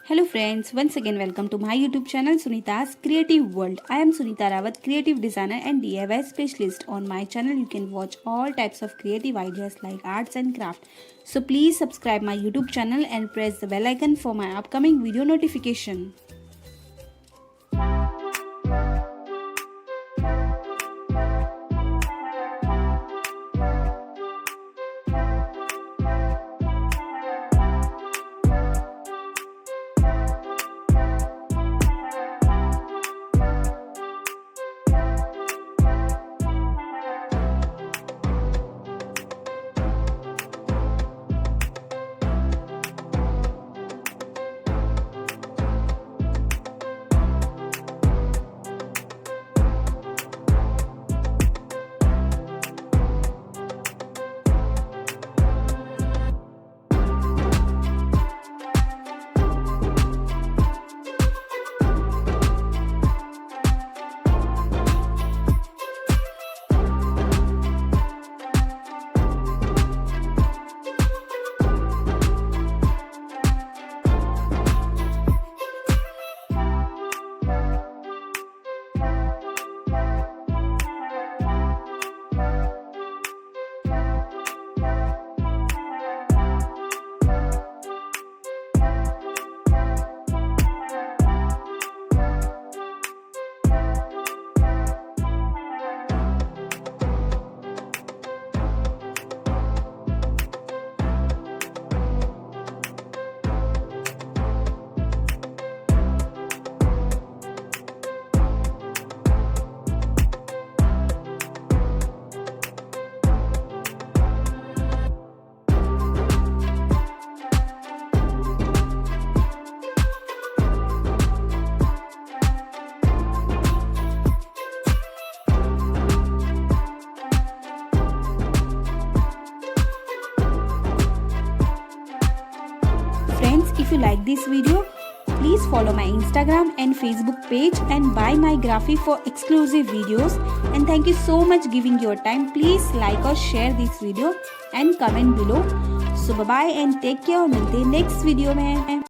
Hello friends, once again welcome to my YouTube channel Sunita's Creative World. I am Sunita Rawat, creative designer and DIY specialist. On my channel you can watch all types of creative ideas like arts and craft. So please subscribe my YouTube channel and press the bell icon for my upcoming video notification. Friends, if you like this video, please follow my Instagram and Facebook page and buy my graphic for exclusive videos. And thank you so much giving your time. Please like or share this video and comment below. So bye bye and take care. मिलते हैं next video में.